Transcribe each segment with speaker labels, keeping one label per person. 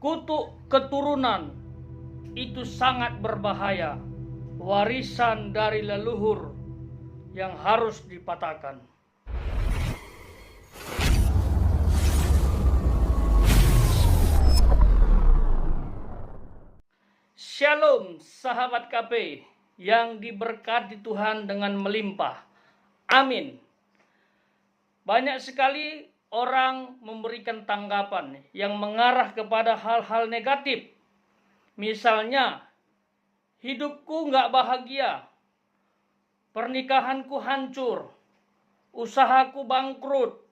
Speaker 1: Kutuk keturunan itu sangat berbahaya, warisan dari leluhur yang harus dipatahkan. Shalom sahabat KP yang diberkati Tuhan dengan melimpah. Amin. Banyak sekali orang memberikan tanggapan yang mengarah kepada hal-hal negatif. Misalnya, hidupku nggak bahagia, pernikahanku hancur, usahaku bangkrut,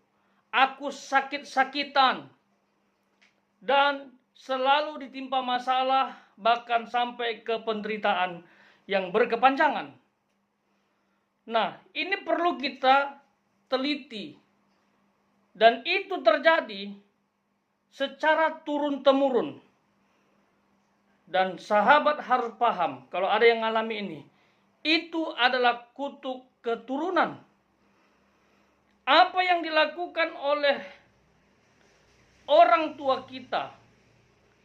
Speaker 1: aku sakit-sakitan, dan selalu ditimpa masalah, bahkan sampai ke penderitaan yang berkepanjangan. Nah, ini perlu kita teliti. Dan itu terjadi secara turun-temurun. Dan sahabat harus paham, kalau ada yang ngalami ini, itu adalah kutuk keturunan. Apa yang dilakukan oleh orang tua kita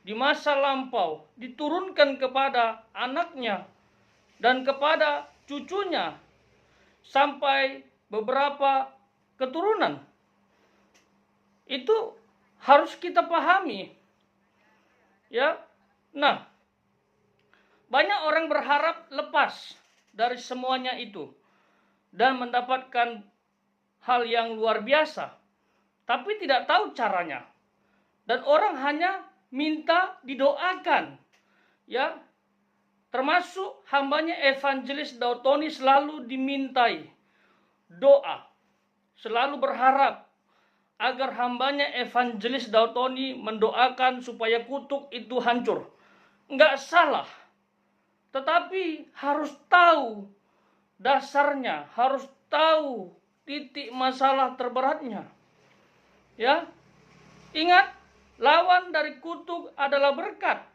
Speaker 1: di masa lampau diturunkan kepada anaknya dan kepada cucunya sampai beberapa keturunan. Itu harus kita pahami. Ya. Nah, banyak orang berharap lepas dari semuanya itu dan mendapatkan hal yang luar biasa, tapi tidak tahu caranya. Dan orang hanya minta didoakan. Ya. Termasuk hambanya Evangelis Daud Tony selalu dimintai doa. Selalu berharap agar hambanya Evangelis Daud Tony mendoakan supaya kutuk itu hancur. Enggak salah. Tetapi harus tahu dasarnya, harus tahu titik masalah terberatnya. Ya. Ingat, lawan dari kutuk adalah berkat.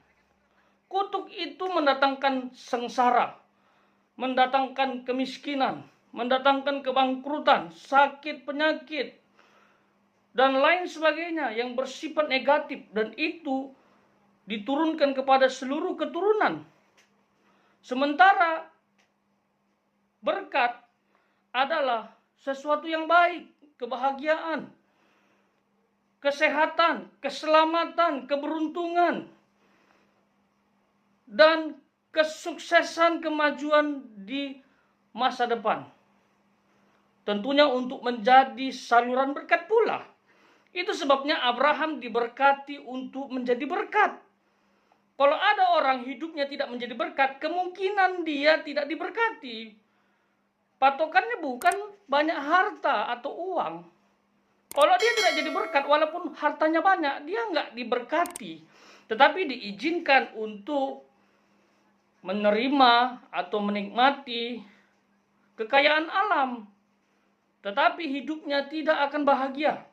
Speaker 1: Kutuk itu mendatangkan sengsara, mendatangkan kemiskinan, mendatangkan kebangkrutan, sakit, penyakit, dan lain sebagainya yang bersifat negatif, dan itu diturunkan kepada seluruh keturunan. Sementara berkat adalah sesuatu yang baik, kebahagiaan, kesehatan, keselamatan, keberuntungan, dan kesuksesan kemajuan di masa depan. Tentunya untuk menjadi saluran berkat pula. Itu sebabnya Abraham diberkati untuk menjadi berkat. Kalau ada orang hidupnya tidak menjadi berkat, kemungkinan dia tidak diberkati. Patokannya bukan banyak harta atau uang. Kalau dia tidak jadi berkat, walaupun hartanya banyak, dia nggak diberkati. Tetapi diizinkan untuk menerima atau menikmati kekayaan alam. Tetapi hidupnya tidak akan bahagia.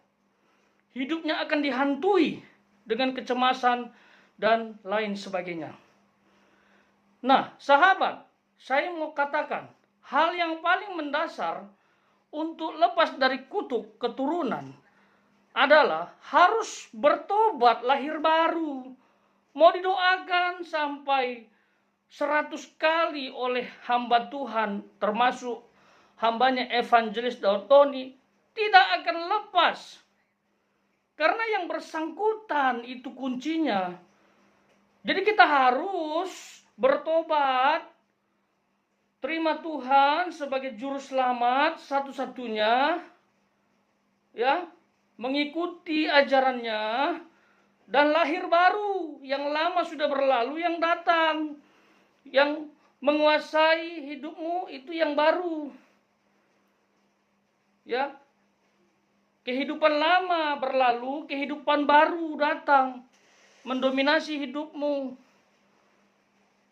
Speaker 1: Hidupnya akan dihantui dengan kecemasan dan lain sebagainya. Nah, sahabat, saya mau katakan, hal yang paling mendasar untuk lepas dari kutuk keturunan adalah harus bertobat lahir baru. Mau didoakan sampai 100 kali oleh hamba Tuhan, termasuk hambanya Evangelis Daud Tony, tidak akan lepas. Karena yang bersangkutan itu kuncinya. Jadi kita harus bertobat, terima Tuhan sebagai juru selamat satu-satunya, ya, mengikuti ajarannya, dan lahir baru. Yang lama sudah berlalu, yang datang, yang menguasai hidupmu itu yang baru. Ya. Kehidupan lama berlalu, kehidupan baru datang, mendominasi hidupmu.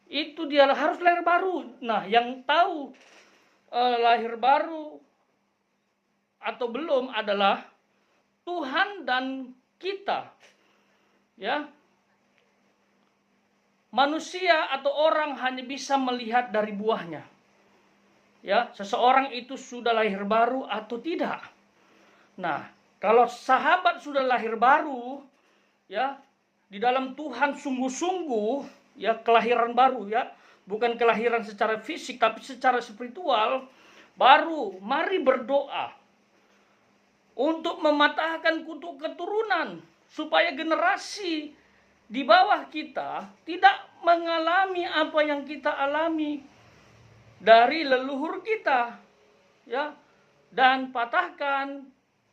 Speaker 1: Itu dia harus lahir baru. Nah, yang tahu lahir baru atau belum adalah Tuhan dan kita. Ya. Manusia atau orang hanya bisa melihat dari buahnya. Ya, seseorang itu sudah lahir baru atau tidak. Nah, kalau sahabat sudah lahir baru, ya, di dalam Tuhan sungguh-sungguh, ya kelahiran baru ya, bukan kelahiran secara fisik tapi secara spiritual, baru mari berdoa untuk mematahkan kutuk keturunan supaya generasi di bawah kita tidak mengalami apa yang kita alami dari leluhur kita, ya. Dan patahkan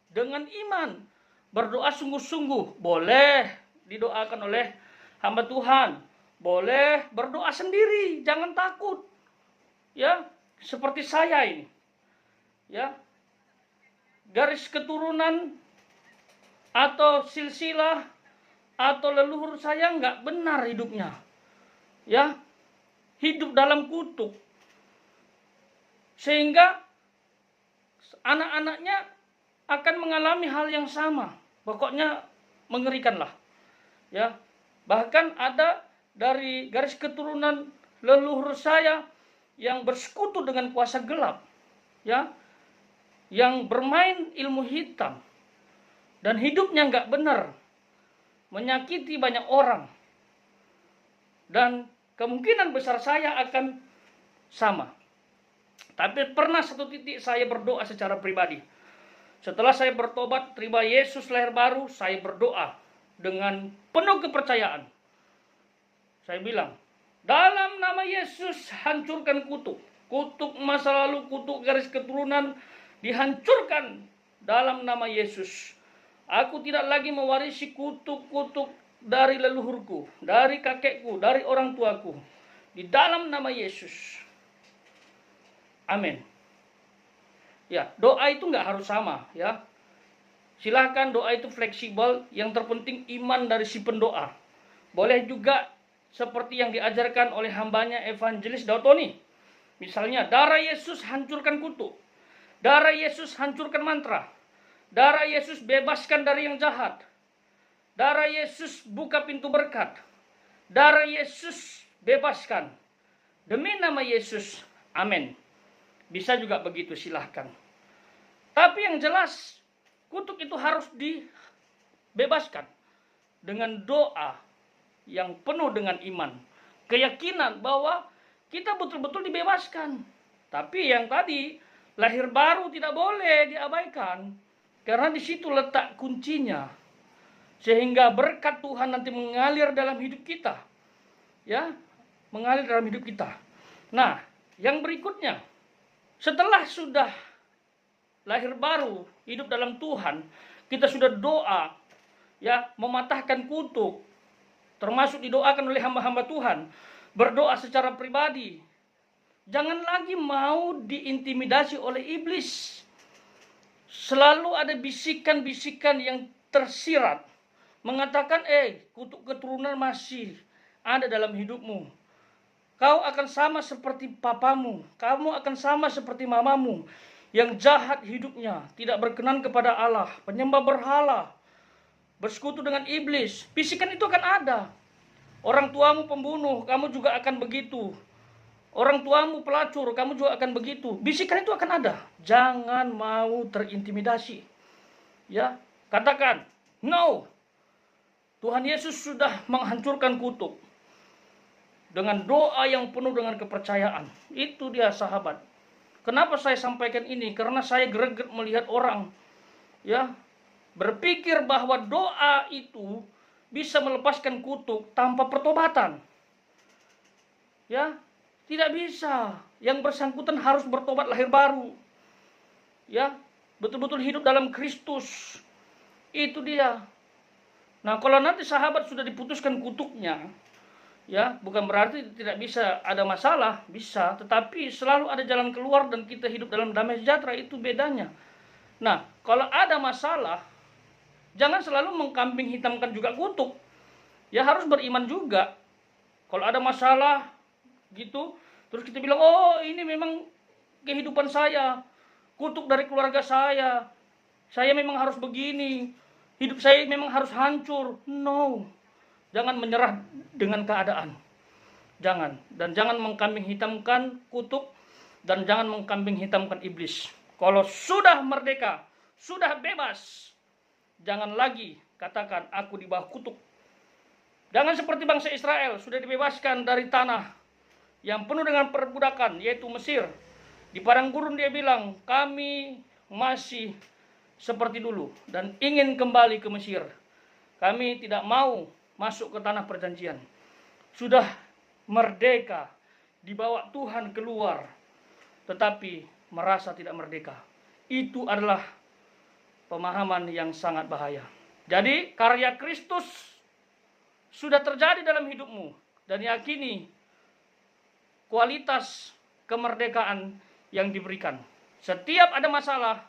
Speaker 1: dengan iman. Berdoa sungguh-sungguh, boleh didoakan oleh hamba Tuhan, boleh berdoa sendiri, jangan takut. Ya, seperti saya ini. Ya. Garis keturunan atau silsilah atau leluhur saya nggak benar hidupnya. Ya. Hidup dalam kutuk. Sehingga anak-anaknya akan mengalami hal yang sama. Pokoknya mengerikanlah. Ya. Bahkan ada dari garis keturunan leluhur saya yang bersekutu dengan kuasa gelap. Ya. Yang bermain ilmu hitam. Dan hidupnya nggak benar. Menyakiti banyak orang. Dan kemungkinan besar saya akan sama. Tapi pernah satu titik saya berdoa secara pribadi. Setelah saya bertobat, terima Yesus lahir baru, saya berdoa dengan penuh kepercayaan. Saya bilang, dalam nama Yesus hancurkan kutuk. Kutuk masa lalu, kutuk garis keturunan dihancurkan dalam nama Yesus. Aku tidak lagi mewarisi kutuk-kutuk dari leluhurku, dari kakekku, dari orang tuaku. Di dalam nama Yesus. Amin. Ya, doa itu nggak harus sama, ya. Silahkan doa itu fleksibel, yang terpenting iman dari si pendoa. Boleh juga seperti yang diajarkan oleh hambanya Evangelis Dautoni. Misalnya, darah Yesus hancurkan kutuk. Darah Yesus hancurkan mantra. Darah Yesus bebaskan dari yang jahat. Darah Yesus buka pintu berkat. Darah Yesus bebaskan. Demi nama Yesus, amin. Bisa juga begitu, silahkan. Tapi yang jelas, kutuk itu harus dibebaskan dengan doa yang penuh dengan iman. Keyakinan bahwa kita betul-betul dibebaskan. Tapi yang tadi, lahir baru tidak boleh diabaikan. Karena di situ letak kuncinya. Sehingga berkat Tuhan nanti mengalir dalam hidup kita. Ya, mengalir dalam hidup kita. Nah, yang berikutnya, setelah sudah lahir baru, hidup dalam Tuhan, kita sudah doa, ya, mematahkan kutuk, termasuk didoakan oleh hamba-hamba Tuhan, berdoa secara pribadi. Jangan lagi mau diintimidasi oleh iblis. Selalu ada bisikan-bisikan yang tersirat, mengatakan, kutuk keturunan masih ada dalam hidupmu. Kau akan sama seperti papamu. Kamu akan sama seperti mamamu. Yang jahat hidupnya. Tidak berkenan kepada Allah. Penyembah berhala. Bersekutu dengan iblis. Bisikan itu akan ada. Orang tuamu pembunuh. Kamu juga akan begitu. Orang tuamu pelacur. Kamu juga akan begitu. Bisikan itu akan ada. Jangan mau terintimidasi. Ya, katakan, no. Tuhan Yesus sudah menghancurkan kutuk. Dengan doa yang penuh dengan kepercayaan. Itu dia, sahabat. Kenapa saya sampaikan ini? Karena saya greget melihat orang, ya, berpikir bahwa doa itu bisa melepaskan kutuk tanpa pertobatan. Ya, tidak bisa. Yang bersangkutan harus bertobat lahir baru. Ya, betul-betul hidup dalam Kristus. Itu dia. Nah, kalau nanti sahabat sudah diputuskan kutuknya, ya, bukan berarti tidak bisa ada masalah, bisa, tetapi selalu ada jalan keluar dan kita hidup dalam damai sejahtera, itu bedanya. Nah, kalau ada masalah, jangan selalu mengkambing hitamkan juga kutuk. Ya, harus beriman juga. Kalau ada masalah gitu, terus kita bilang, oh ini memang kehidupan saya, kutuk dari keluarga saya memang harus begini, hidup saya memang harus hancur. No. Jangan menyerah dengan keadaan. Jangan. Dan jangan mengkambing hitamkan kutuk. Dan jangan mengkambing hitamkan iblis. Kalau sudah merdeka, sudah bebas, jangan lagi katakan aku di bawah kutuk. Jangan seperti bangsa Israel, sudah dibebaskan dari tanah yang penuh dengan perbudakan, yaitu Mesir. Di padang gurun dia bilang, kami masih seperti dulu dan ingin kembali ke Mesir. Kami tidak mau masuk ke tanah perjanjian. Sudah merdeka, dibawa Tuhan keluar, tetapi merasa tidak merdeka. Itu adalah pemahaman yang sangat bahaya. Jadi karya Kristus sudah terjadi dalam hidupmu, dan yakini kualitas kemerdekaan yang diberikan. Setiap ada masalah,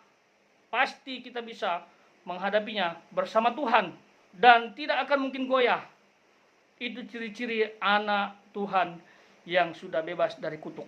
Speaker 1: pasti kita bisa menghadapinya bersama Tuhan dan tidak akan mungkin goyah. Itu ciri-ciri anak Tuhan yang sudah bebas dari kutuk.